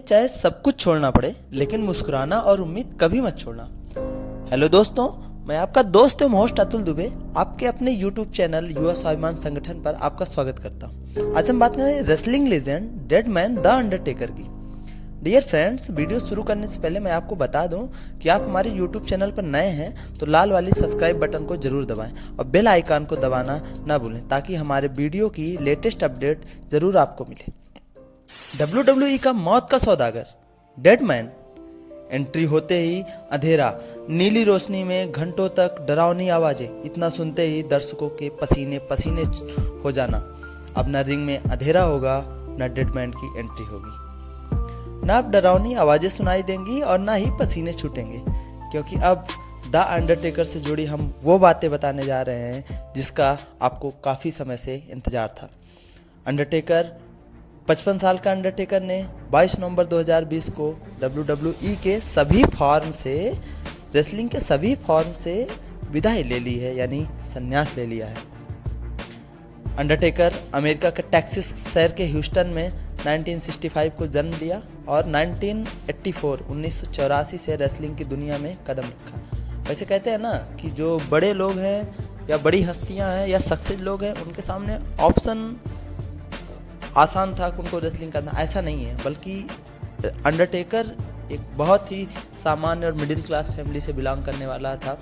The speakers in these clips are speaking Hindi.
चाहे सब कुछ छोड़ना पड़े, लेकिन मुस्कुराना और उम्मीद कभी मत छोड़ना। हेलो दोस्तों, मैं आपका दोस्त एवं होस्ट अतुल दुबे आपके अपने YouTube चैनल युवा स्वाभिमान संगठन पर आपका स्वागत करता हूं। आज हम बात करें wrestling legend dead man the Undertaker की। डियर फ्रेंड्स, वीडियो शुरू करने से पहले मैं आपको बता दूं कि आप हमारे YouTube चैनल पर नए हैं तो लाल वाली सब्सक्राइब बटन को जरूर दबाएं और बेल आइकन को दबाना ना भूलें, ताकि हमारे वीडियो की लेटेस्ट अपडेट जरूर आपको मिले। WWE का मौत का सौदागर डेड मैन। एंट्री होते ही अंधेरा, नीली रोशनी में घंटों तक डरावनी आवाजें, इतना सुनते ही दर्शकों के पसीने पसीने हो जाना। अब न रिंग में अंधेरा होगा, न डेड मैन की एंट्री होगी, न अब डरावनी आवाजें सुनाई देंगी और न ही पसीने छूटेंगे, क्योंकि अब द अंडरटेकर से जुड़ी हम वो बातें बताने जा रहे हैं जिसका आपको काफ़ी समय से इंतजार था। अंडरटेकर 55 साल का अंडरटेकर ने 22 नवंबर 2020 को WWE के सभी फॉर्म से, रेसलिंग के सभी फॉर्म से विदाई ले ली है, यानी संन्यास ले लिया है। अंडरटेकर अमेरिका के टेक्सास शहर के ह्यूस्टन में 1965 को जन्म लिया और 1984 से रेसलिंग की दुनिया में कदम रखा। वैसे कहते हैं ना कि जो बड़े लोग हैं या बड़ी हस्तियां हैं या सक्सेस लोग हैं, उनके सामने ऑप्शन आसान था कि उनको रेसलिंग करना, ऐसा नहीं है। बल्कि अंडरटेकर एक बहुत ही सामान्य और मिडिल क्लास फैमिली से बिलोंग करने वाला था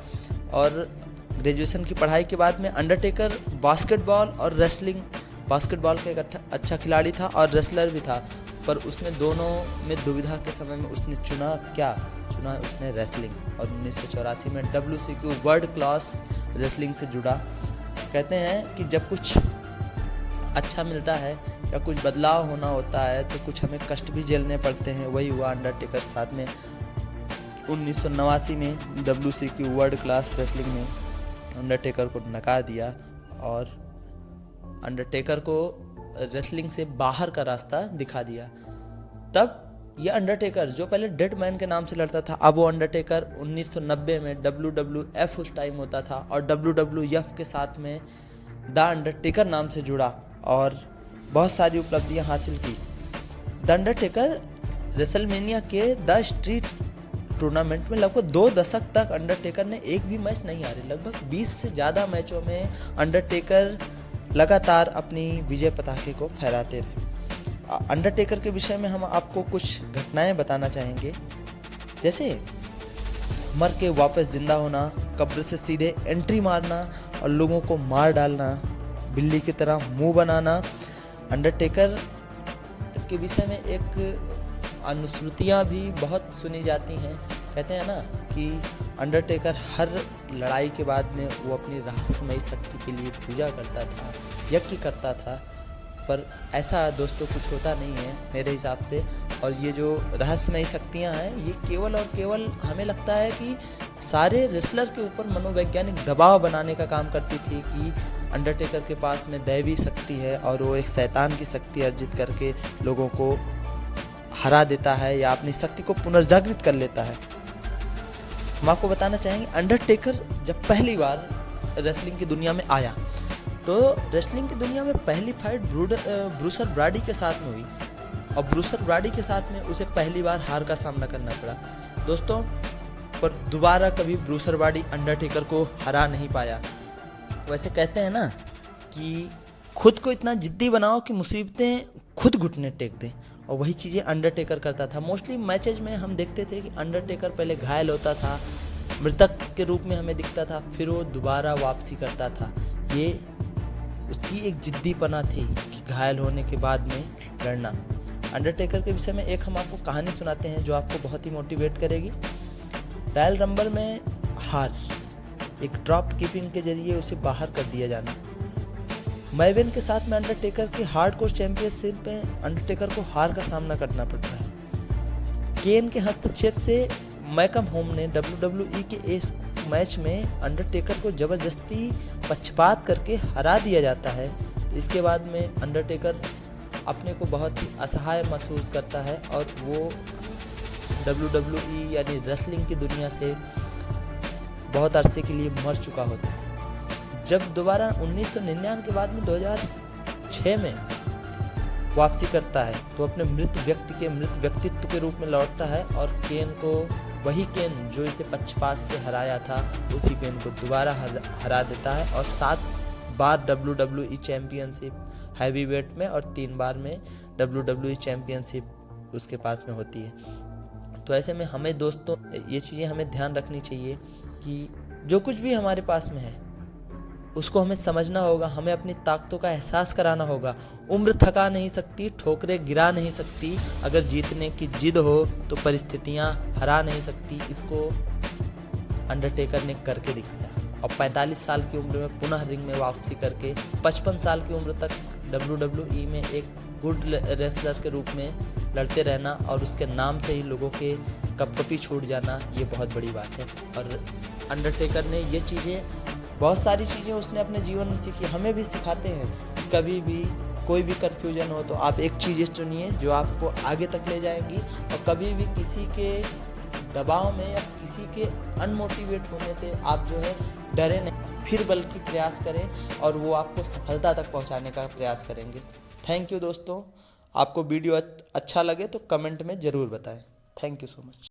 और ग्रेजुएशन की पढ़ाई के बाद में अंडरटेकर बास्केटबॉल और रेसलिंग, बास्केटबॉल का एक अच्छा खिलाड़ी था और रेसलर भी था, पर उसने दोनों में दुविधा के समय में उसने चुना उसने रेसलिंग और 1984 में WCW वर्ल्ड क्लास रेसलिंग से जुड़ा। कहते हैं कि जब कुछ अच्छा मिलता है या कुछ बदलाव होना होता है तो कुछ हमें कष्ट भी झेलने पड़ते हैं। वही हुआ अंडरटेकर साथ में। 1989 में WCW वर्ल्ड क्लास रेसलिंग ने अंडरटेकर को नकार दिया और अंडरटेकर को रेसलिंग से बाहर का रास्ता दिखा दिया। तब यह अंडरटेकर, जो पहले डेड मैन के नाम से लड़ता था, अब वो अंडरटेकर 1990 में WWF उस टाइम होता था और WWF के साथ में द अंडरटेकर नाम से जुड़ा और बहुत सारी उपलब्धियां हासिल की। द अंडरटेकर रेसलमेनिया के द स्ट्रीट टूर्नामेंट में लगभग 2 दशक तक अंडरटेकर ने एक भी मैच नहीं हारे। लगभग 20 से ज़्यादा मैचों में अंडरटेकर लगातार अपनी विजय पताके को फहराते रहे। अंडरटेकर के विषय में हम आपको कुछ घटनाएं बताना चाहेंगे, जैसे मर के वापस जिंदा होना, कब्र से सीधे एंट्री मारना और लोगों को मार डालना, बिल्ली की तरह मुंह बनाना। अंडरटेकर के विषय में एक अनुश्रुतियाँ भी बहुत सुनी जाती हैं। कहते हैं ना कि अंडरटेकर हर लड़ाई के बाद में वो अपनी रहस्यमयी शक्ति के लिए पूजा करता था, यज्ञ करता था, पर ऐसा दोस्तों कुछ होता नहीं है मेरे हिसाब से। और ये जो रहस्यमयी शक्तियाँ हैं, ये केवल और केवल हमें लगता है कि सारे रेसलर के ऊपर मनोवैज्ञानिक दबाव बनाने का काम करती थी कि अंडरटेकर के पास में दैवी शक्ति है और वो एक शैतान की शक्ति अर्जित करके लोगों को हरा देता है या अपनी शक्ति को पुनर्जागृत कर लेता है। हम आपको बताना चाहेंगे, अंडरटेकर जब पहली बार रेसलिंग की दुनिया में आया तो रेसलिंग की दुनिया में पहली फाइट ब्रूसर ब्राडी के साथ में हुई और ब्रूसर ब्राडी के साथ में उसे पहली बार हार का सामना करना पड़ा दोस्तों। पर दोबारा कभी ब्रूसर ब्राडी अंडरटेकर को हरा नहीं पाया। वैसे कहते हैं ना कि खुद को इतना जिद्दी बनाओ कि मुसीबतें खुद घुटने टेक दें, और वही चीज़ें अंडरटेकर करता था। मोस्टली मैचेज में हम देखते थे कि अंडरटेकर पहले घायल होता था, मृतक के रूप में हमें दिखता था, फिर वो दोबारा वापसी करता था। ये उसकी एक जिद्दीपना थी कि घायल होने के बाद में लड़ना। अंडरटेकर के विषय में एक हम आपको कहानी सुनाते हैं जो आपको बहुत ही मोटिवेट करेगी। रॉयल रंबल में हार, एक ड्रॉप कीपिंग के जरिए उसे बाहर कर दिया जाना। मैवेन के साथ में अंडरटेकर की हार्डकोर चैंपियनशिप में अंडरटेकर को हार का सामना करना पड़ता है। केन के हस्तक्षेप से मैकम होम ने WWE के एक मैच में अंडरटेकर को जबरदस्ती पक्षपात करके हरा दिया जाता है। तो इसके बाद में अंडरटेकर अपने को बहुत ही असहाय महसूस करता है और वो WWE यानी रेसलिंग की दुनिया से बहुत अरसे के लिए मर चुका होता है। जब दोबारा 1999 के बाद में 2006 में वापसी करता है तो अपने मृत व्यक्ति के मृत व्यक्तित्व के रूप में लौटता है और केन को, वही केन जो इसे पक्षपात से हराया था, उसी केन को दोबारा हरा देता है और 7 बार WWE चैंपियनशिप हैवीवेट में और 3 बार में WWE चैंपियनशिप उसके पास में होती है। तो ऐसे में हमें दोस्तों ये चीज़ें हमें ध्यान रखनी चाहिए कि जो कुछ भी हमारे पास में है उसको हमें समझना होगा, हमें अपनी ताकतों का एहसास कराना होगा। उम्र थका नहीं सकती, ठोकरें गिरा नहीं सकती, अगर जीतने की जिद हो तो परिस्थितियां हरा नहीं सकती। इसको अंडरटेकर ने करके दिखाया और 45 साल की उम्र में पुनः रिंग में वापसी करके 55 साल की उम्र तक WWE में एक गुड रेसलर के रूप में लड़ते रहना और उसके नाम से ही लोगों के कपकपी छूट जाना, ये बहुत बड़ी बात है। और अंडरटेकर ने ये चीज़ें, बहुत सारी चीज़ें उसने अपने जीवन में सीखी, हमें भी सिखाते हैं। कभी भी कोई भी कन्फ्यूजन हो तो आप एक चीज़ चुनिए जो आपको आगे तक ले जाएगी, और कभी भी किसी के दबाव में या किसी के अनमोटिवेट होने से आप जो है डरे नहीं, फिर बल्कि प्रयास करें और वो आपको सफलता तक पहुंचाने का प्रयास करेंगे। थैंक यू दोस्तों। आपको वीडियो अच्छा लगे तो कमेंट में ज़रूर बताएं। Thank you so much.